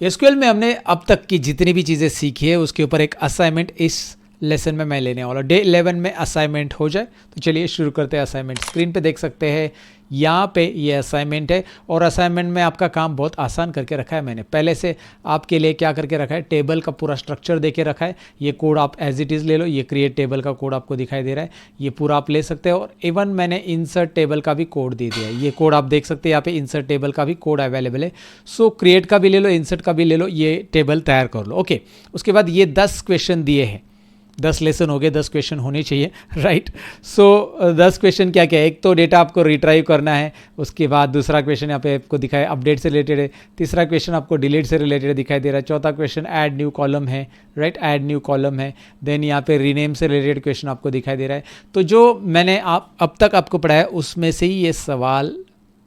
SQL में हमने अब तक की जितनी भी चीज़ें सीखी है उसके ऊपर एक असाइनमेंट इस लेसन में मैं लेने वाला हूँ। डे 11 में असाइनमेंट हो जाए तो चलिए शुरू करते हैं। असाइनमेंट स्क्रीन पे देख सकते हैं, यहाँ पे ये असाइनमेंट है और असाइनमेंट में आपका काम बहुत आसान करके रखा है मैंने। पहले से आपके लिए क्या करके रखा है, टेबल का पूरा स्ट्रक्चर दे के रखा है। ये कोड आप एज इट इज़ ले लो, ये क्रिएट टेबल का कोड आपको दिखाई दे रहा है, ये पूरा आप ले सकते हो। और इवन मैंने इंसर्ट टेबल का भी कोड दे दिया है, ये कोड आप देख सकते हैं यहाँ पे इंसर्ट टेबल का भी कोड अवेलेबल है। सो क्रिएट का भी ले लो, इंसर्ट का भी ले लो, ये टेबल तैयार कर लो। ओके, उसके बाद ये 10 क्वेश्चन दिए हैं, 10 लेसन हो गए, 10 क्वेश्चन होने चाहिए, राइट। सो 10 क्वेश्चन क्या क्या है, एक तो डेटा आपको रिट्राइव करना है, उसके बाद दूसरा क्वेश्चन यहाँ पे आपको दिखाया अपडेट से रिलेटेड है, तीसरा क्वेश्चन आपको डिलीट से रिलेटेड दिखाई दे रहा है, चौथा क्वेश्चन ऐड न्यू कॉलम है, राइट, ऐड न्यू कॉलम है, देन यहाँ पे रीनेम से रिलेटेड क्वेश्चन आपको दिखाई दे रहा है। तो जो मैंने अब तक आपको पढ़ाया उसमें से ही ये सवाल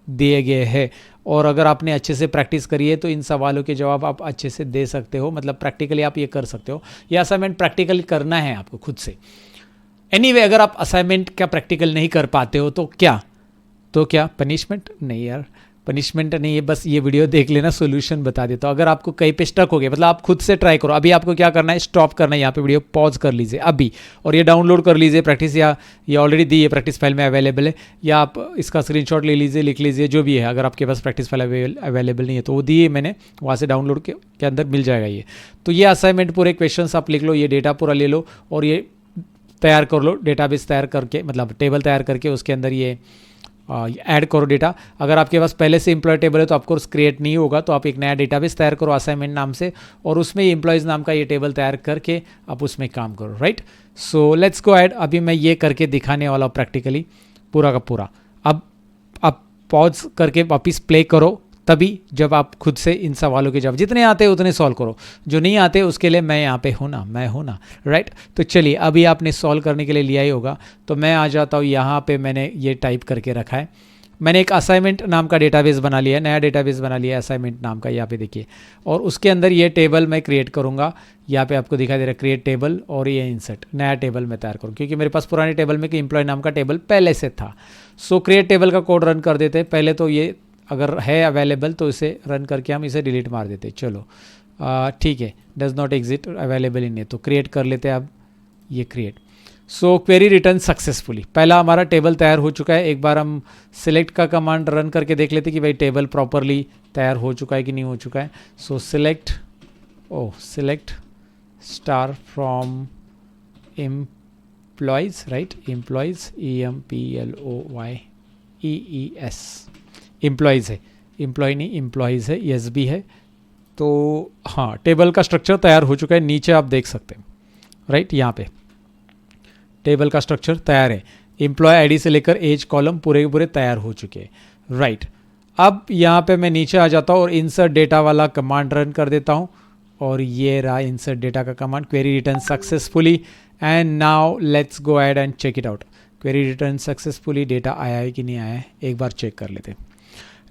दिए गए हैं और अगर आपने अच्छे से प्रैक्टिस करी है तो इन सवालों के जवाब आप अच्छे से दे सकते हो, मतलब प्रैक्टिकली आप ये कर सकते हो। ये असाइनमेंट प्रैक्टिकली करना है आपको खुद से। एनीवे, अगर आप असाइनमेंट का प्रैक्टिकल नहीं कर पाते हो तो क्या पनिशमेंट नहीं यार, पनिशमेंट नहीं है, बस ये वीडियो देख लेना, सोल्यूशन बता देता हूँ। अगर आपको कहीं पे स्टक हो गया, मतलब आप खुद से ट्राई करो। अभी आपको क्या करना है, स्टॉप करना है, यहाँ पे वीडियो पॉज कर लीजिए अभी और ये डाउनलोड कर लीजिए प्रैक्टिस, या ये ऑलरेडी दी है प्रैक्टिस फाइल में अवेलेबल है, या आप इसका स्क्रीनशॉट ले लीजिए, लिख लीजिए, जो भी है। अगर आपके पास प्रैक्टिस फाइल अवेलेबल नहीं है तो वो दी है मैंने, वहाँ से डाउनलोड के अंदर मिल जाएगा ये। तो ये असाइनमेंट पूरे क्वेश्चन आप लिख लो, ये डेटा पूरा ले लो और ये तैयार कर लो, डेटाबेस तैयार करके, मतलब टेबल तैयार करके उसके अंदर ये ऐड करो डेटा। अगर आपके पास पहले से एम्प्लॉय टेबल है तो आपको क्रिएट नहीं होगा, तो आप एक नया डेटाबेस तैयार करो असाइनमेंट नाम से और उसमें एम्प्लॉयज़ नाम का ये टेबल तैयार करके आप उसमें काम करो, right. So let's go add. अभी मैं ये करके दिखाने वाला हूँ प्रैक्टिकली पूरा का पूरा। अब आप पॉज करके वापस प्ले करो, तभी जब आप खुद से इन सवालों के जवाब जितने आते हैं उतने सॉल्व करो, जो नहीं आते उसके लिए मैं यहाँ पे हूँ ना, मैं हूँ ना, राइट। तो चलिए, अभी आपने सॉल्व करने के लिए लिया ही होगा, तो मैं आ जाता हूँ यहाँ पे। मैंने ये टाइप करके रखा है, मैंने एक असाइनमेंट नाम का डेटाबेस बना लिया है, नया डेटाबेस बना लिया है असाइनमेंट नाम का, यहाँ पे देखिए। और उसके अंदर ये टेबल मैं क्रिएट करूँगा, यहाँ पे आपको दिखाई दे रहा है क्रिएट टेबल, और ये इंसर्ट नया टेबल मैं तैयार करूँ, क्योंकि मेरे पास पुराने टेबल में कि एम्प्लॉय नाम का टेबल पहले से था। सो क्रिएट टेबल का कोड रन कर देते हैं पहले, तो ये अगर है अवेलेबल तो इसे रन करके हम इसे डिलीट मार देते हैं। चलो ठीक है, does not exit available in है, तो क्रिएट कर लेते हैं अब ये क्रिएट। सो क्वेरी रिटर्न सक्सेसफुली, पहला हमारा टेबल तैयार हो चुका है। एक बार हम सिलेक्ट का कमांड रन करके देख लेते कि भाई टेबल प्रॉपरली तैयार हो चुका है कि नहीं हो चुका है। सो select star from employees, right, employees EMPLOYEES, employees है, एम्प्लॉय नहीं एम्प्लॉयज़ है, यस भी है। तो हाँ, टेबल का स्ट्रक्चर तैयार हो चुका है, नीचे आप देख सकते हैं, राइट, यहाँ पे टेबल का स्ट्रक्चर तैयार है। एम्प्लॉय आईडी से लेकर एज कॉलम पूरे के पूरे तैयार हो चुके हैं, राइट। अब यहाँ पे मैं नीचे आ जाता हूँ और इंसर्ट डेटा वाला कमांड रन कर देता हूँ और ये रहा इंसर्ट डेटा का command, query return successfully. And now let's go ahead and check it out. Query return successfully, data आया है कि नहीं आया है, एक बार चेक कर लेते हैं।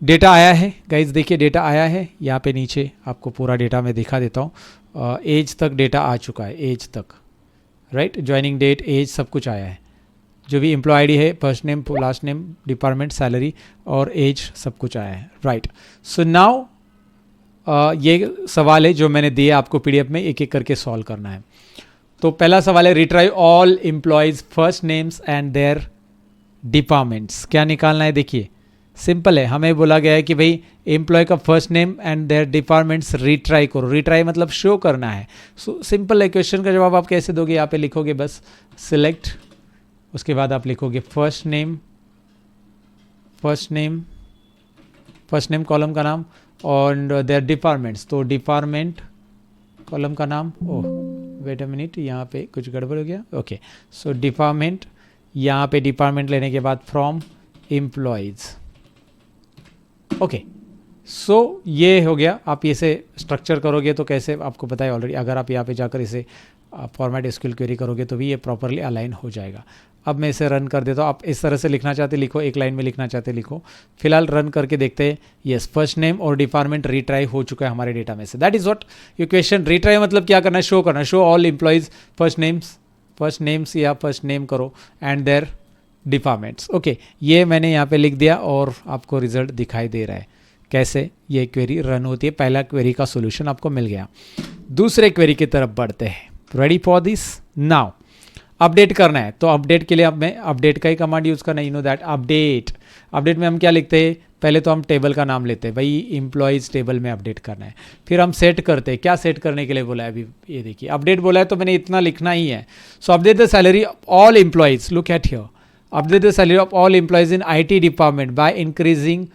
डेटा आया है गाइज, देखिए डेटा आया है। यहाँ पे नीचे आपको पूरा डेटा मैं दिखा देता हूँ। एज तक डेटा आ चुका है, एज तक, राइट, ज्वाइनिंग डेट, एज, सब कुछ आया है। जो भी एम्प्लॉय आईडी है, first name, last name, department, salary और एज, सब कुछ आया है, राइट। सो नाउ ये सवाल है जो मैंने दिया आपको पीडीएफ में, एक एक करके सॉल्व करना है। तो पहला सवाल है, retrieve all employees first names and their departments. क्या निकालना है, देखिए सिंपल है। हमें बोला गया है कि भाई एम्प्लॉय का first name and their departments retrieve करो। रिट्राई मतलब शो करना है। सो सिंपल है। क्वेश्चन का जवाब आप कैसे दोगे, यहाँ पे लिखोगे बस सिलेक्ट, उसके बाद आप लिखोगे फर्स्ट नेम कॉलम का नाम और देयर डिपार्टमेंट्स, तो डिपार्टमेंट कॉलम का नाम। ओह वेट अ मिनट, यहाँ पे कुछ गड़बड़ हो गया। ओके, सो डिपार्टमेंट, यहाँ पे डिपार्टमेंट लेने के बाद फ्रॉम एम्प्लॉयज़। ओके, सो ये हो गया। आप इसे स्ट्रक्चर करोगे तो कैसे, आपको पता है ऑलरेडी। अगर आप यहाँ पे जाकर इसे फॉर्मेट एसक्यूएल क्वेरी करोगे तो भी ये प्रॉपरली अलाइन हो जाएगा। अब मैं इसे रन कर देता हूँ। आप इस तरह से लिखना चाहते लिखो, एक लाइन में लिखना चाहते लिखो। फिलहाल रन करके देखते हैं। यस, फर्स्ट नेम और डिपार्टमेंट रिट्राई हो चुका है हमारे डेटा में से। That is what your question. Retry मतलब क्या करना है, शो करना। Show all employees first names या फर्स्ट नेम करो एंड देयर डिपार्टमेंट्स। ओके, ये मैंने यहाँ पे लिख दिया और आपको रिजल्ट दिखाई दे रहा है। कैसे ये क्वेरी रन होती है। पहला क्वेरी का सोल्यूशन आपको मिल गया। दूसरे क्वेरी की तरफ बढ़ते हैं। Ready for this now. Update करना है तो अपडेट के लिए अब मैं अपडेट का ही कमांड यूज़ करना है। यू नो दैट अपडेट में हम क्या लिखते हैं, पहले तो हम टेबल का नाम लेते हैं, भाई इम्प्लॉयज़ टेबल में अपडेट करना है। फिर हम सेट करते हैं, क्या सेट करने के लिए बोला है अभी ये देखिए, अपडेट बोला है तो मैंने इतना लिखना ही है। So update the salary of all employees, look at here, update the salary of all employees in IT department by increasing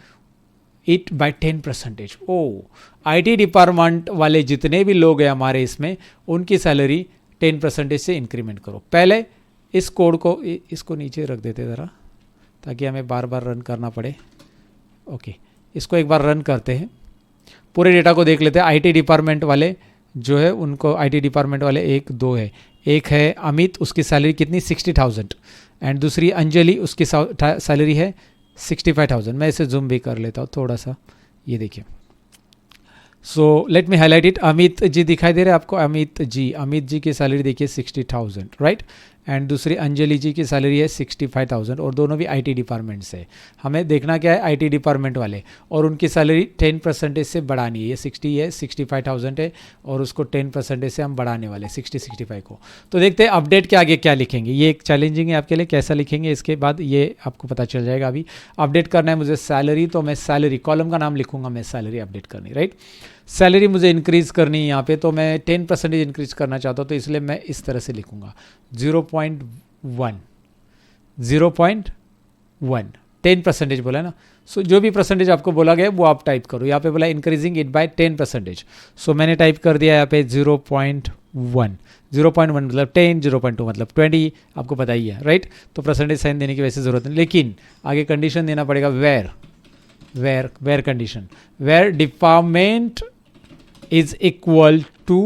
it by 10%। ओ IT डिपार्टमेंट वाले जितने भी लोग हैं हमारे इसमें, उनकी सैलरी 10% से इंक्रीमेंट करो। पहले इस कोड को इसको नीचे रख देते ज़रा, ताकि हमें बार बार रन करना पड़े। ओके, इसको एक बार रन करते हैं, पूरे डेटा को देख लेते हैं। IT डिपार्टमेंट वाले जो है उनको, IT डिपार्टमेंट वाले 1 2 है। एक है अमित, उसकी सैलरी कितनी 60,000, एंड दूसरी अंजलि, उसकी सैलरी है 65,000। मैं इसे जूम भी कर लेता हूँ थोड़ा सा, ये देखिए। So let me highlight it. Amit ji दिखाई दे रहे हैं आपको, अमित जी की सैलरी देखिए 60,000, राइट। एंड दूसरी अंजलि जी की सैलरी है 65,000, और दोनों भी IT डिपार्टमेंट से। हमें देखना क्या है, IT डिपार्टमेंट वाले, और उनकी सैलरी 10% से बढ़ानी है। ये 60 है, 65,000 है, और उसको 10% से हम बढ़ाने वाले 65 को। तो देखते हैं अपडेट के आगे क्या लिखेंगे। ये एक चैलेंजिंग है आपके लिए, कैसा लिखेंगे इसके बाद ये आपको पता चल जाएगा। अभी अपडेट करना है मुझे सैलरी, तो मैं सैलरी कॉलम का नाम लिखूंगा, मैं सैलरी अपडेट करनी, राइट। सैलरी मुझे इंक्रीज़ करनी है यहाँ पे, तो मैं 10% इंक्रीज़ करना चाहता हूँ, तो इसलिए मैं इस तरह से लिखूंगा 0.1 10% बोला है ना। सो जो भी परसेंटेज आपको बोला गया वो आप टाइप करो। यहाँ पे बोला इंक्रीजिंग इट बाय 10%, सो मैंने टाइप कर दिया यहाँ पे 0.1 मतलब 10, 0.2 मतलब 20, आपको पता ही है, राइट। तो परसेंटेज साइन देने की वैसे ज़रूरत नहीं, लेकिन आगे कंडीशन देना पड़ेगा, where condition, where department is equal to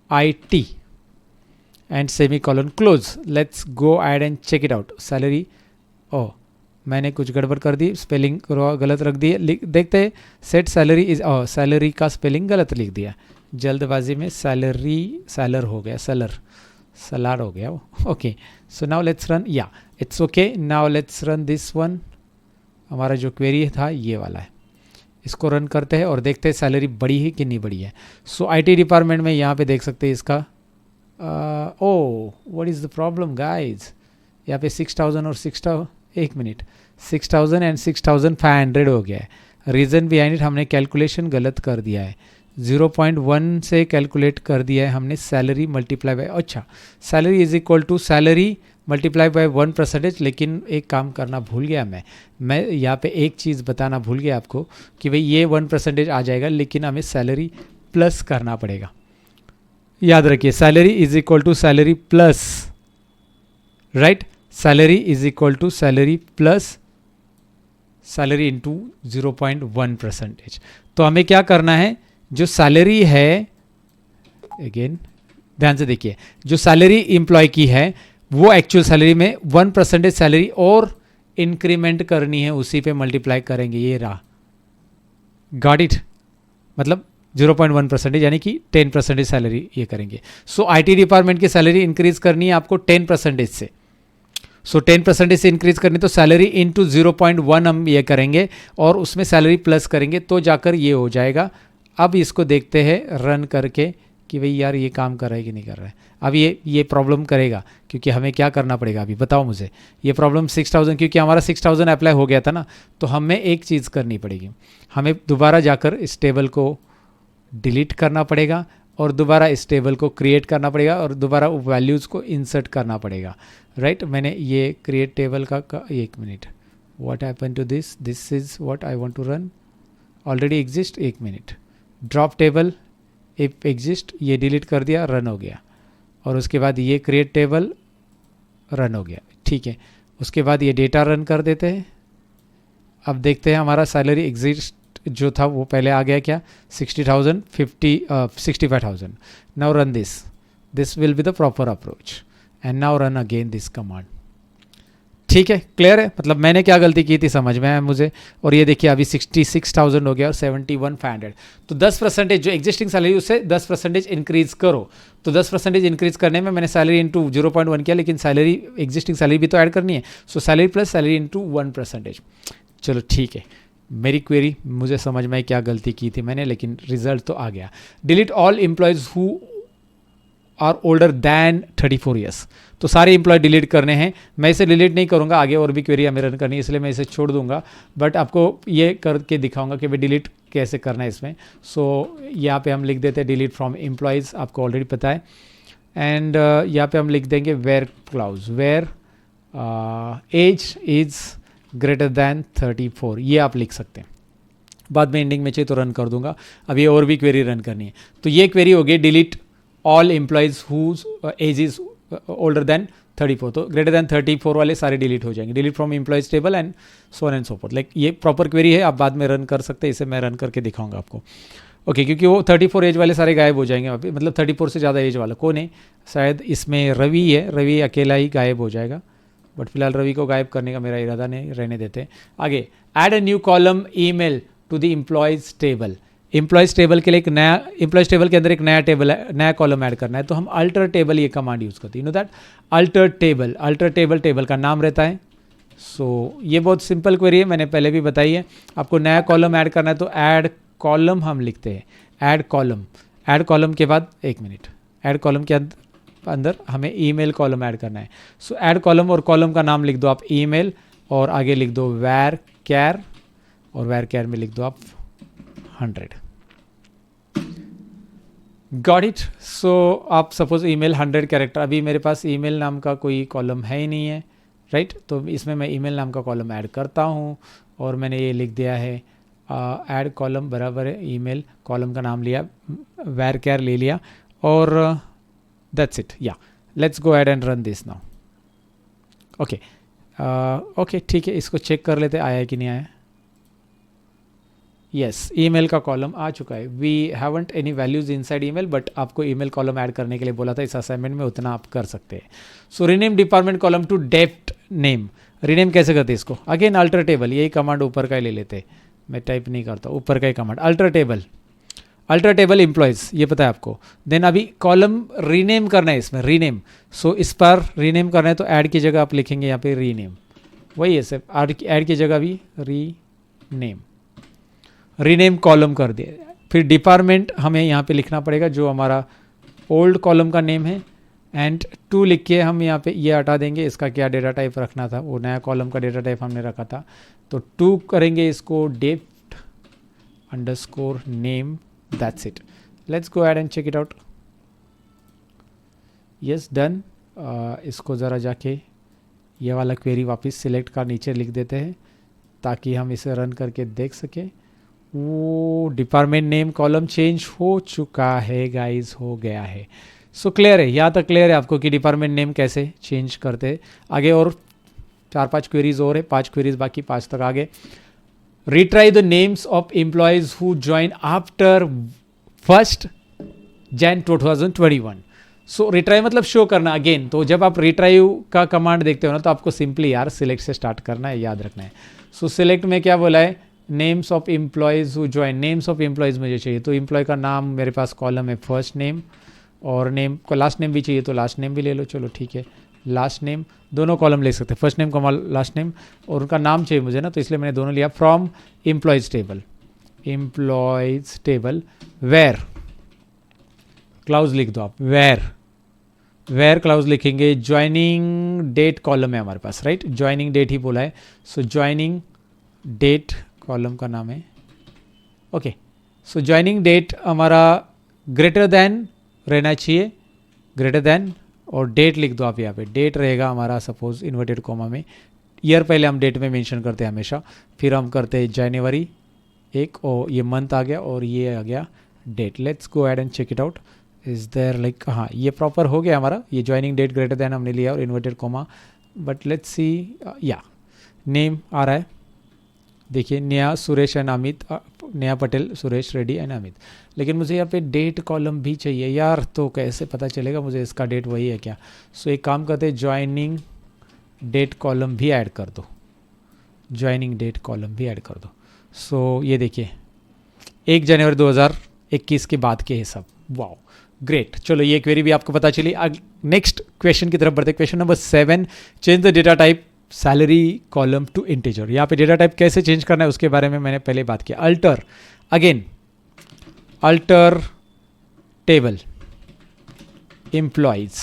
IT and semicolon close. Let's go ahead and check it out. Salary, oh मैंने कुछ गड़बड़ कर दी, स्पेलिंग गलत रख दी। देखते हैं, सेट सैलरी इज, सैलरी का स्पेलिंग गलत लिख दिया जल्दबाजी में, सैलर हो गया, सलार हो गया। Okay, so now let's run, yeah it's okay. Now let's run this one. हमारा जो क्वेरी था ये वाला है, इसको रन करते हैं और देखते हैं सैलरी बढ़ी है कि नहीं बढ़ी है। सो IT डिपार्टमेंट में यहाँ पे देख सकते हैं इसका, what is the problem guys, यहाँ पे 6,000 और 6,000 एंड 6,500 हो गया है। रीज़न बिहाइंड इट, हमने कैलकुलेशन गलत कर दिया है, 0.1 से कैलकुलेट कर दिया है हमने सैलरी मल्टीप्लाई बाय, अच्छा salary is equal to salary multiply by 1%। लेकिन एक काम करना भूल गया मैं यहाँ पे एक चीज़ बताना भूल गया आपको कि भाई ये 1% आ जाएगा, लेकिन हमें सैलरी प्लस करना पड़ेगा। याद रखिए, salary is equal to salary plus, right, salary is equal to salary plus salary into 0.1%। तो हमें क्या करना है, जो सैलरी है, अगेन ध्यान से देखिए, जो सैलरी एम्प्लॉय की है वो एक्चुअल सैलरी में 1% सैलरी और इंक्रीमेंट करनी है, उसी पे मल्टीप्लाई करेंगे। ये रहा, गॉट इट, मतलब 0.1% यानी कि 10% सैलरी ये करेंगे। सो IT डिपार्टमेंट की सैलरी इंक्रीज करनी है आपको 10% से। सो 10% से इंक्रीज करनी, तो सैलरी इंटू 0.1 हम ये करेंगे और उसमें सैलरी प्लस करेंगे, तो जाकर ये हो जाएगा। अब इसको देखते हैं रन करके कि भाई यार ये काम कर रहा है कि नहीं कर रहा है। अब ये प्रॉब्लम करेगा, क्योंकि हमें क्या करना पड़ेगा अभी बताओ मुझे। ये प्रॉब्लम 6,000, क्योंकि हमारा 6,000 अप्लाई हो गया था ना, तो हमें एक चीज़ करनी पड़ेगी, हमें दोबारा जाकर इस टेबल को डिलीट करना पड़ेगा और दोबारा इस टेबल को क्रिएट करना पड़ेगा और दोबारा वैल्यूज़ को इंसर्ट करना पड़ेगा, राइट। मैंने ये क्रिएट टेबल का एक मिनट, what happen to this is what I want to run, already exist, एक मिनट, ड्रॉप टेबल इफ एग्जिस्ट, ये डिलीट कर दिया, रन हो गया। और उसके बाद ये क्रिएट टेबल, रन हो गया, ठीक है। उसके बाद ये डेटा रन कर देते हैं। अब देखते हैं हमारा सैलरी एग्जिस्ट जो था वो पहले आ गया क्या, 60,000, 65,000। Now run this will be the proper approach, and now run again this command. ठीक है, क्लियर है, मतलब मैंने क्या गलती की थी समझ में आया मुझे। और ये देखिए अभी 66,000 हो गया और 71,500, तो 10% जो एग्जिस्टिंग सैलरी उससे 10% इंक्रीज करो। तो 10% इंक्रीज करने में मैंने सैलरी इंटू 0.1 किया, लेकिन सैलरी एग्जिस्टिंग सैलरी भी तो ऐड करनी है। सो सैलरी प्लस सैलरी इंटू 1%। चलो ठीक है, मेरी क्वेरी, मुझे समझ में क्या गलती की थी मैंने, लेकिन रिजल्ट तो आ गया। Delete all employees who are older than 34 years. तो सारे एम्प्लॉय डिलीट करने हैं। मैं इसे डिलीट नहीं करूँगा, आगे और भी क्वेरी हमें रन करनी है, इसलिए मैं इसे छोड़ दूंगा। बट आपको ये करके दिखाऊंगा कि भाई डिलीट कैसे करना है इसमें। सो यहाँ पे हम लिख देते हैं डिलीट फ्रॉम एम्प्लॉयज़, आपको ऑलरेडी पता है। एंड यहाँ पे हम लिख देंगे where clause, where age is greater than 34, ये आप लिख सकते हैं। बाद में एंडिंग में चाहिए तो रन कर दूंगा। अब ये और भी क्वेरी रन करनी है। तो ये क्वेरी हो गई delete all employees whose age is older than 34, तो ग्रेटर दैन 34 वाले सारे डिलीट हो जाएंगे। Delete from employees table and so on and so fourth. Like ये प्रॉपर क्वेरी है, आप बाद में रन कर सकते हैं। इसे मैं रन करके दिखाऊंगा आपको। ओके, क्योंकि वो 34 एज वाले सारे गायब हो जाएंगे वहाँ पे, मतलब 34 से ज़्यादा एज वाला कौन है, शायद इसमें रवि है, रवि अकेला ही गायब हो जाएगा। बट फिलहाल रवि को गायब करने का मेरा इरादा नहीं, रहने देते हैं। आगे, add a new column email to the employees table. Employees table के लिए एक नया, एम्प्लॉयज़ टेबल के अंदर एक नया टेबल है, नया कॉलम ऐड करना है। तो हम अल्टर टेबल ये कमांड यूज़ करते हैं। You know that alter table, alter table table का नाम रहता है। सो ये बहुत सिंपल क्वेरी है, मैंने पहले भी बताई है। आपको नया कॉलम ऐड करना है तो ऐड कॉलम हम लिखते हैं, ऐड कॉलम। ऐड कॉलम के बाद एक मिनट, ऐड कॉलम के अंदर हमें ईमेल कॉलम ऐड करना है। सो ऐड कॉलम और कॉलम का नाम लिख दो आप ईमेल, और आगे लिख दो वैर कैर, और वैर कैर में लिख दो आप 100। Got it. सो आप सपोज ईमेल 100 कैरेक्टर, अभी मेरे पास ईमेल नाम का कोई कॉलम है ही नहीं है, राइट। तो इसमें मैं ईमेल नाम का कॉलम ऐड करता हूँ, और मैंने ये लिख दिया है ऐड कॉलम बराबर है ईमेल, कॉलम का नाम लिया, वैर कैर ले लिया, और दैट्स इट। या let's go add and run this now. Okay okay, ठीक है, इसको चेक कर लेते आया है कि नहीं आया। यस, ईमेल का कॉलम आ चुका है। We haven't any values inside email, but आपको ईमेल कॉलम ऐड करने के लिए बोला था इस असाइनमेंट में, उतना आप कर सकते हैं। सो rename department column to dept name. Rename कैसे करते हैं इसको, अगेन अल्टर टेबल, यही कमांड ऊपर का ही ले लेते हैं, मैं टाइप नहीं करता, ऊपर का ही command alter table, alter table employees, ये पता है आपको। देन अभी कॉलम रीनेम करना है इसमें, रीनेम। सो इस पर रीनेम करना है तो ऐड की जगह आप लिखेंगे यहाँ पे रीनेम, वही है सिर्फ ऐड की जगह भी रीनेम, रीनेम कॉलम कर दिए। फिर डिपार्टमेंट हमें यहाँ पे लिखना पड़ेगा जो हमारा ओल्ड कॉलम का नेम है, एंड 2 लिख के हम यहाँ पे ये हटा देंगे, इसका क्या डेटा टाइप रखना था, वो नया कॉलम का डेटा टाइप हमने रखा था, तो 2 करेंगे इसको dept underscore name, that's it. Let's go add and check it out. Yes, done. इसको ज़रा जाके ये वाला क्वेरी वापस सिलेक्ट का नीचे लिख देते हैं ताकि हम इसे रन करके देख सकें। वो डिपार्टमेंट नेम कॉलम चेंज हो चुका है गाइस, हो गया है। सो क्लियर है, यहाँ तक क्लियर है आपको कि डिपार्टमेंट नेम कैसे चेंज करते हैं। आगे और 4-5 क्वेरीज और है, 5 क्वेरीज बाकी, 5 तक आगे। Retry the names of employees who join after 1 Jan 2021। So retry मतलब शो करना अगेन। तो जब आप रिट्राई का कमांड देखते हो ना, तो आपको सिंपली यार सिलेक्ट से स्टार्ट करना है, याद रखना है। सो सिलेक्ट में क्या बोला है, names of employees who join, names of employees मुझे चाहिए, तो एम्प्लॉय का नाम मेरे पास कॉलम है फर्स्ट नेम, और नेम को लास्ट नेम भी चाहिए तो लास्ट नेम भी ले लो, चलो ठीक है, लास्ट नेम, दोनों कॉलम ले सकते हैं, फर्स्ट नेम को लास्ट नेम, और उनका नाम चाहिए मुझे ना, तो इसलिए मैंने दोनों लिया। From employees table, employees table where clause लिख दो आप, वेयर क्लाउज लिखेंगे। ज्वाइनिंग डेट कॉलम है हमारे पास, राइट, ज्वाइनिंग डेट ही बोला है। सो ज्वाइनिंग डेट कॉलम का नाम है, ओके। सो ज्वाइनिंग डेट हमारा ग्रेटर देन रहना चाहिए, ग्रेटर देन, और डेट लिख दो आप यहाँ पे, डेट रहेगा हमारा सपोज इन्वर्टेड कॉमा में, ईयर पहले हम डेट में मेंशन करते हैं हमेशा, फिर हम करते हैं जनवरी 1, और ये मंथ आ गया और ये आ गया date. Let's go add and check it out, is there like, हाँ ये प्रॉपर हो गया हमारा, ये ज्वाइनिंग डेट ग्रेटर देन हमने लिया और inverted comma. But let's see, या नेम आ रहा है, देखिए नेहा सुरेश एंड अमित, नेहा पटेल सुरेश रेड्डी एंड अमित, लेकिन मुझे यहाँ पे डेट कॉलम भी चाहिए यार, तो कैसे पता चलेगा मुझे इसका डेट वही है क्या। सो एक काम करते हैं, ज्वाइनिंग डेट कॉलम भी ऐड कर दो, ज्वाइनिंग डेट कॉलम भी ऐड कर दो। सो ये देखिए 1 जनवरी 2021 के बाद के हिसाब, वाओ ग्रेट। चलो ये क्वेरी भी आपको पता चली। नेक्स्ट क्वेश्चन की तरफ बढ़ते, question number 7, change the data type salary column to integer. यहाँ पे डेटा टाइप कैसे चेंज करना है उसके बारे में मैंने पहले बात किया। Alter, again alter table employees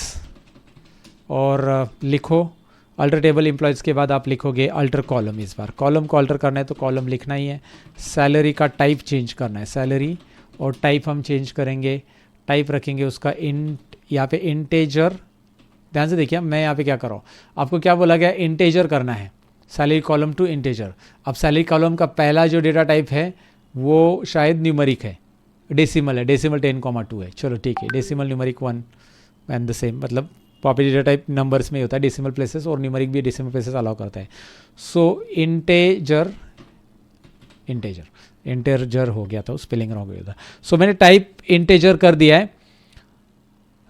और लिखो अल्टर टेबल एम्प्लॉयज़ के बाद आप लिखोगे अल्टर कॉलम। इस बार कॉलम को अल्टर करना है तो कॉलम लिखना ही है। सैलरी का टाइप चेंज करना है, सैलरी, और टाइप हम चेंज करेंगे, टाइप रखेंगे उसका इंट, यहाँ पे इंटेजर। ध्यान से देखिए मैं यहाँ पे क्या कर रहा हूँ, आपको क्या बोला गया, इंटेजर करना है, सैलरी कॉलम टू इंटेजर। अब सैलरी कॉलम का पहला जो डेटा टाइप है वो शायद न्यूमरिक है, डेसिमल है, डेसिमल 10,2 है। चलो ठीक है, decimal numeric 1 and the same, मतलब प्रॉपर डेटा टाइप नंबर्स में ही होता है, डेसिमल प्लेसेस और न्यूमरिक भी डेसिमल प्लेसेस अलाउ करता है। सो इंटेजर, इंटेजर हो गया था, स्पेलिंग रॉन्ग हो गया था। सो मैंने टाइप इंटेजर कर दिया है,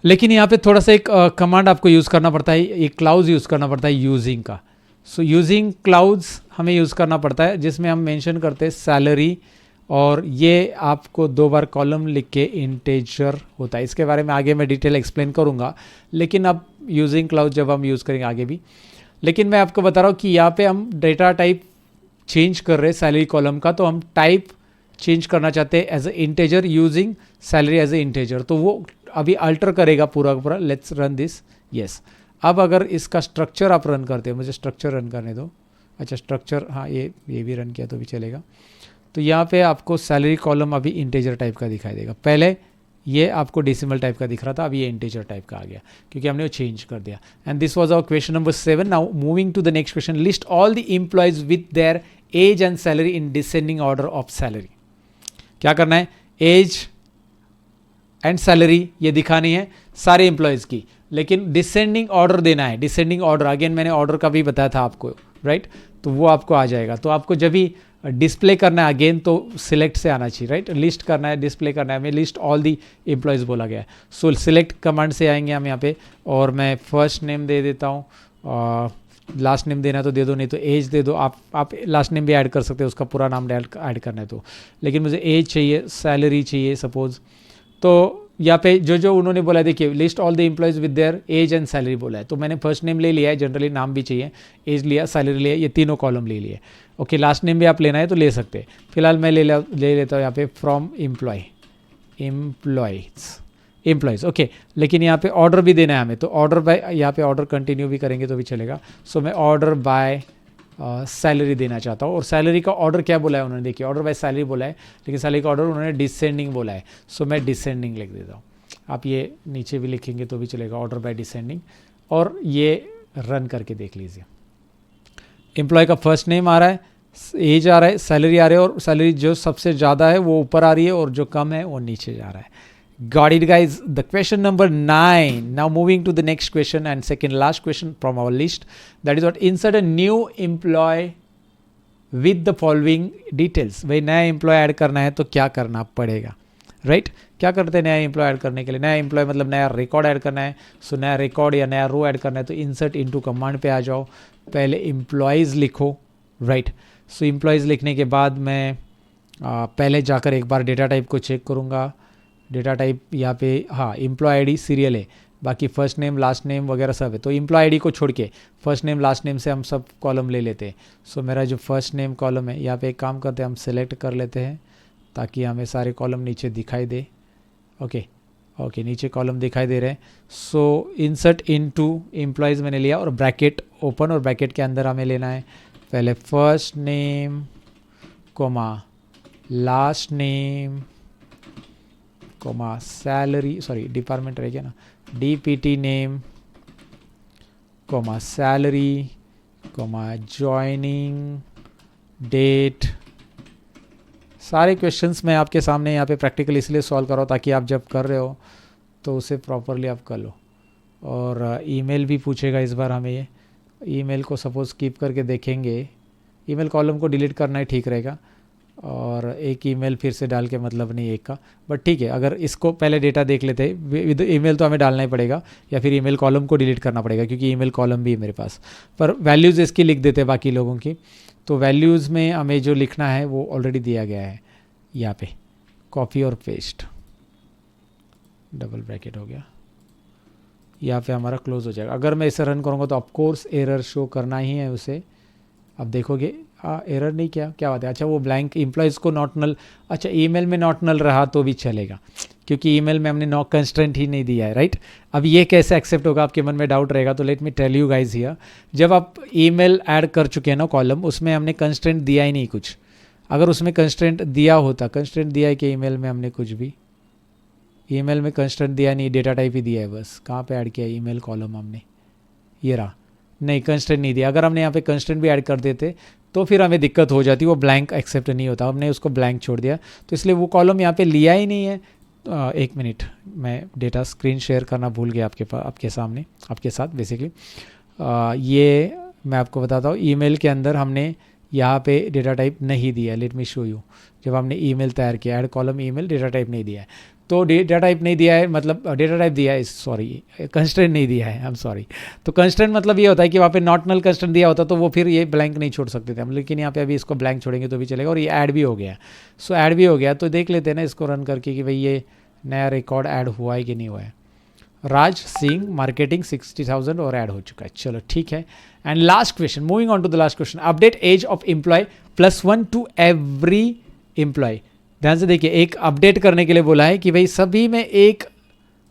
लेकिन यहाँ पे थोड़ा सा एक कमांड आपको यूज़ करना पड़ता है, एक क्लाउज यूज़ करना पड़ता है यूजिंग का। सो यूजिंग क्लाउज हमें यूज़ करना पड़ता है, जिसमें हम मेंशन करते हैं सैलरी, और ये आपको 2 बार कॉलम लिख के इंटेजर होता है। इसके बारे में आगे मैं डिटेल एक्सप्लेन करूँगा, लेकिन अब यूजिंग क्लाउज जब हम यूज़ करेंगे आगे भी। लेकिन मैं आपको बता रहा हूँ कि यहाँ पे हम डेटा टाइप चेंज कर रहे हैं सैलरी कॉलम का, तो हम टाइप चेंज करना चाहते हैं as a integer using salary as a integer, तो वो अभी अल्टर करेगा पूरा का पूरा। Let's run this, yes. अब अगर इसका स्ट्रक्चर आप रन करते हो, मुझे स्ट्रक्चर रन करने दो। अच्छा स्ट्रक्चर, हाँ ये भी रन किया तो भी चलेगा। तो यहाँ पे आपको सैलरी कॉलम अभी इंटेजर टाइप का दिखाई देगा, पहले ये आपको डेसिमल टाइप का दिख रहा था, अभी ये इंटीजर टाइप का आ गया क्योंकि हमने वो चेंज कर दिया। And this was our question number 7। Now moving to the next question, list all the employees with their age and salary in descending order of salary. क्या करना है, एज एंड सैलरी ये दिखानी है सारे एम्प्लॉयज़ की, लेकिन डिसेंडिंग ऑर्डर देना है। डिसेंडिंग ऑर्डर, अगेन मैंने ऑर्डर का भी बताया था आपको, राइट? तो वो आपको आ जाएगा। तो आपको जब भी डिस्प्ले करना है अगेन तो सिलेक्ट से आना चाहिए, राइट? लिस्ट करना है, डिस्प्ले करना है, हमें लिस्ट ऑल दी एम्प्लॉयज़ बोला गया है। सो सिलेक्ट कमांड से आएंगे हम यहाँ पे, और मैं फर्स्ट नेम दे देता हूँ, लास्ट नेम देना तो दे दो, नहीं तो एज दे दो। आप लास्ट नेम भी ऐड कर सकते हो, उसका पूरा नाम ऐड करना है तो, लेकिन मुझे एज चाहिए, सैलरी चाहिए सपोज। तो यहाँ पे जो उन्होंने बोला है, देखिए list all the employees with their age and salary बोला है, तो मैंने फर्स्ट नेम ले लिया है, जनरली नाम भी चाहिए, एज लिया, सैलरी लिया, ये तीनों कॉलम ले लिए। ओके, लास्ट नेम भी आप लेना है तो ले सकते हैं। फिलहाल मैं ले लेता हूँ यहाँ पे फ्रॉम एम्प्लॉयज़, ओके। लेकिन यहाँ पे ऑर्डर भी देना है हमें, तो ऑर्डर बाय, यहाँ पे ऑर्डर कंटिन्यू भी करेंगे तो भी चलेगा। सो मैं ऑर्डर बाय सैलरी देना चाहता हूँ, और सैलरी का ऑर्डर क्या बोला है उन्होंने, देखिए ऑर्डर बाय सैलरी बोला है, लेकिन सैलरी का ऑर्डर उन्होंने डिसेंडिंग बोला है। सो मैं डिसेंडिंग लिख देता हूँ, आप ये नीचे भी लिखेंगे तो भी चलेगा, ऑर्डर बाय डिसेंडिंग, और ये रन करके देख लीजिए। एम्प्लॉय का फर्स्ट नेम आ रहा है, एज आ रहा है, सैलरी आ रही है, और सैलरी जो सबसे ज़्यादा है वो ऊपर आ रही है और जो कम है वो नीचे जा रहा है। Got it guys, the question number 9. Now moving to the next question and second last question from our list, that is what, insert a new employee with the following details. भाई नया एम्प्लॉय ऐड करना है तो क्या करना पड़ेगा, right? क्या करते हैं नया एम्प्लॉय ऐड करने के लिए? नया एम्प्लॉय मतलब नया रिकॉर्ड ऐड करना है। सो नया रिकॉर्ड या नया रो ऐड करना है तो इंसर्ट इनटू कमांड पे आ जाओ, पहले एम्प्लॉयज़ लिखो, राइट? सो एम्प्लॉयज़ लिखने के बाद मैं पहले जाकर एक बार डेटा टाइप को चेक करूँगा। डेटा टाइप यहाँ पे, हाँ एम्प्लॉय आईडी सीरियल है, बाकी फर्स्ट नेम लास्ट नेम वगैरह सब है। तो एम्प्लॉय आईडी को छोड़ के फर्स्ट नेम लास्ट नेम से हम सब कॉलम ले लेते हैं। सो मेरा जो फर्स्ट नेम कॉलम है, यहाँ पे एक काम करते हैं, हम सेलेक्ट कर लेते हैं ताकि हमें सारे कॉलम नीचे दिखाई दे। ओके, नीचे कॉलम दिखाई दे रहे हैं। सो इंसर्ट इनटू एम्प्लॉयज़ मैंने लिया, और ब्रैकेट ओपन, और ब्रैकेट के अंदर हमें लेना है पहले first name comma last name comma salary, sorry department रह गया ना, DPT name comma salary comma joining date. सारे क्वेश्चंस मैं आपके सामने यहाँ पे प्रैक्टिकल इसलिए सॉल्व कर रहा हूँ ताकि आप जब कर रहे हो तो उसे प्रॉपरली आप कर लो। और ईमेल भी पूछेगा इस बार हमें, ये ईमेल को सपोज कीप करके देखेंगे, ईमेल कॉलम को डिलीट करना ही ठीक रहेगा, और एक ईमेल फिर से डाल के मतलब नहीं एक का, बट ठीक है। अगर इसको पहले डेटा देख लेते हैं, विद ईमेल तो हमें डालना ही पड़ेगा, या फिर ईमेल कॉलम को डिलीट करना पड़ेगा क्योंकि ईमेल कॉलम भी है मेरे पास। पर वैल्यूज़ इसकी लिख देते हैं बाकी लोगों की, तो वैल्यूज़ में हमें जो लिखना है वो ऑलरेडी दिया गया है यहाँ पे, कॉपी और पेस्ट, डबल ब्रैकेट हो गया, यहाँ पे हमारा क्लोज हो जाएगा। अगर मैं इसे रन करूँगा तो ऑफकोर्स एरर शो करना ही है उसे। अब देखोगे एरर नहीं, क्या बात है। अच्छा वो ब्लैंक एम्प्लॉयज़ को नॉट नल, अच्छा ईमेल में नॉट नल रहा तो भी चलेगा क्योंकि ईमेल में हमने नॉट कंस्ट्रेंट ही नहीं दिया है, राइट। अब ये कैसे एक्सेप्ट होगा, आपके मन में डाउट रहेगा, तो let me tell you guys here. जब आप ईमेल ऐड कर चुके हैं ना कॉलम, उसमें हमने कंस्ट्रेंट दिया ही नहीं कुछ। अगर उसमें कंस्ट्रेंट दिया होता, कंस्ट्रेंट दिया है कि ईमेल में हमने कुछ भी, ईमेल में कंस्ट्रेंट दिया नहीं, डेटा टाइप ही दिया है बस। कहाँ पे ऐड किया ईमेल कॉलम हमने, ये रहा, नहीं कंस्ट्रेंट नहीं दिया। अगर हमने यहाँ पे कंस्ट्रेंट भी ऐड कर देते तो फिर हमें दिक्कत हो जाती, वो ब्लैंक एक्सेप्ट नहीं होता, हमने उसको ब्लैंक छोड़ दिया, तो इसलिए वो कॉलम यहाँ पे लिया ही नहीं है। एक मिनट, मैं डेटा स्क्रीन शेयर करना भूल गया आपके सामने, आपके साथ बेसिकली। ये मैं आपको बताता हूँ, ईमेल के अंदर हमने यहाँ पे डेटा टाइप नहीं दिया। Let me show you. जब हमने ईमेल तैयार किया, add column email, data type नहीं दिया है, तो डेटा टाइप नहीं दिया है मतलब डेटा टाइप दिया है, सॉरी कंस्ट्रेंट नहीं दिया है, आई एम सॉरी। तो कंस्ट्रेंट मतलब ये होता है कि वहाँ पे नॉट नल कंस्ट्रेंट दिया होता तो वो फिर ये ब्लैंक नहीं छोड़ सकते थे हम, लेकिन यहाँ पे अभी इसको ब्लैंक छोड़ेंगे तो भी चलेगा। और ये ऐड भी हो गया, सो ऐड भी हो गया, तो देख लेते हैं ना इसको रन करके कि भाई ये नया रिकॉर्ड ऐड हुआ है कि नहीं हुआ है। राज सिंह मार्केटिंग 60,000 और ऐड हो चुका है, चलो ठीक है। And last question, moving on to the last question, update age of employee +1 to every employee. ध्यान से देखिए, एक अपडेट करने के लिए बोला है कि भाई सभी में 1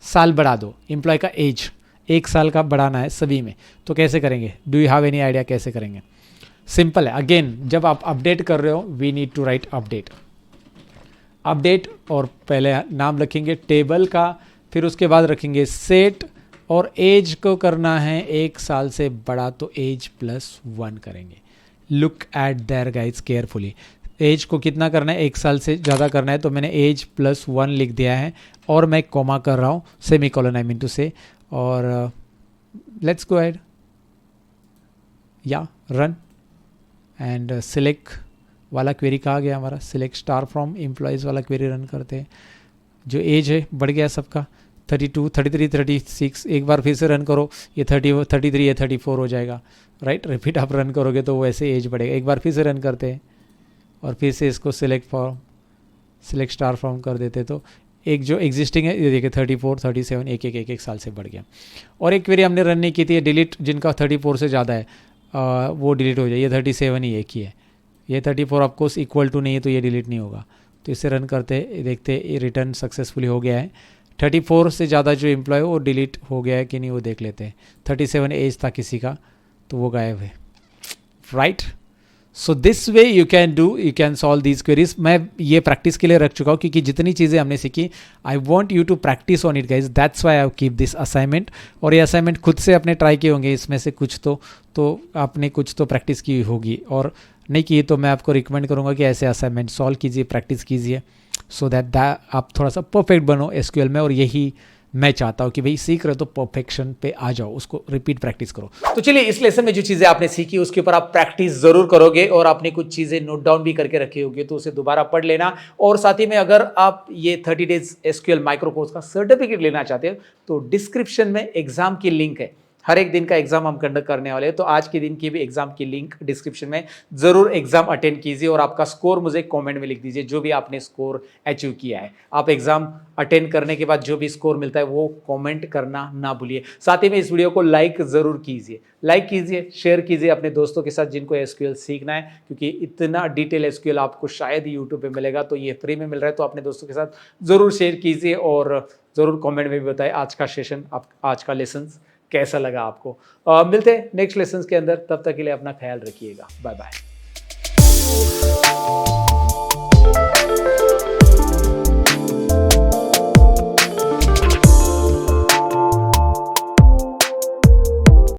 साल बढ़ा दो, एम्प्लॉय का एज 1 साल का बढ़ाना है सभी में। तो कैसे करेंगे, do you have any idea कैसे करेंगे? सिंपल है, अगेन जब आप अपडेट कर रहे हो we need to write update और पहले नाम रखेंगे टेबल का, फिर उसके बाद रखेंगे सेट, और एज को करना है 1 साल से बड़ा तो एज +1 करेंगे। Look at there guys carefully, age को कितना करना है, 1 साल से ज़्यादा करना है, तो मैंने एज +1 लिख दिया है और मैं कॉमा कर रहा हूँ, सेमीकोलन आई मीन टू से। और लेट्स गो अहेड, या रन एंड सिलेक्ट वाला क्वेरी कहाँ गया हमारा, सिलेक्ट स्टार फ्रॉम एम्प्लॉयज़ वाला क्वेरी रन करते हैं। जो एज है बढ़ गया सबका, 32, 33, 36, एक बार फिर से रन करो, ये 33 ये 34 हो जाएगा, राइट। रिपीट आप रन करोगे तो वैसे एज बढ़ेगा। एक बार फिर से रन करते हैं और फिर से इसको सिलेक्ट स्टार फ्रॉम कर देते, तो एक जो एग्जिस्टिंग है ये देखिए 34, 37 एक साल से बढ़ गया। और एक क्वेरी हमने रन नहीं की थी, डिलीट, जिनका 34 से ज़्यादा है वो डिलीट हो जाए, ये 37 ही एक ही है, ये 34 ऑफकोर्स इक्वल टू नहीं है तो ये डिलीट नहीं होगा। तो इसे रन करते देखते रिटर्न सक्सेसफुली हो गया है। 34 से ज़्यादा जो एम्प्लॉय वो डिलीट हो गया है कि नहीं वो देख लेते हैं। 37 एज था किसी का तो वो गायब है, right. So this way you can solve these queries. मैं ये प्रैक्टिस के लिए रख चुका हूँ क्योंकि जितनी चीज़ें हमने सीखी I want you to practise on it guys, that's why I keep this assignment. और ये असाइनमेंट खुद से अपने ट्राई किए होंगे, इसमें से कुछ तो आपने कुछ तो प्रैक्टिस की होगी, और नहीं की तो मैं आपको रिकमेंड करूँगा कि ऐसे असाइनमेंट सॉल्व कीजिए, प्रैक्टिस कीजिए, सो दैट आप थोड़ा सा परफेक्ट बनो एसक्यूएल में। और यही मैं चाहता हूँ कि भाई सीख रहे हो तो परफेक्शन पे आ जाओ, उसको रिपीट प्रैक्टिस करो। तो चलिए इस लेसन में जो चीजें आपने सीखी उसके ऊपर आप प्रैक्टिस जरूर करोगे, और आपने कुछ चीजें नोट डाउन भी करके रखी होगी तो उसे दोबारा पढ़ लेना। और साथ ही में अगर आप ये 30 डेज एसक्यूएल माइक्रो कोर्स का सर्टिफिकेट लेना चाहते हो तो डिस्क्रिप्शन में एग्जाम की लिंक है, हर एक दिन का एग्जाम हम कंडक्ट करने वाले हैं, तो आज के दिन की भी एग्जाम की लिंक डिस्क्रिप्शन में, जरूर एग्जाम अटेंड कीजिए और आपका स्कोर मुझे कमेंट में लिख दीजिए, जो भी आपने स्कोर अचीव किया है। आप एग्जाम अटेंड करने के बाद जो भी स्कोर मिलता है वो कमेंट करना ना भूलिए। साथ ही में इस वीडियो को लाइक जरूर कीजिए, शेयर कीजिए अपने दोस्तों के साथ जिनको एसक्यूएल सीखना है, क्योंकि इतना डिटेल एसक्यूएल आपको शायद यूट्यूब पे मिलेगा, तो ये फ्री में मिल रहा है, तो अपने दोस्तों के साथ जरूर शेयर कीजिए और जरूर कमेंट में भी बताएं आज का सेशन, आज का लेसन कैसा लगा आपको। मिलते हैं नेक्स्ट लेसन के अंदर, तब तक के लिए अपना ख्याल रखिएगा, बाय बाय।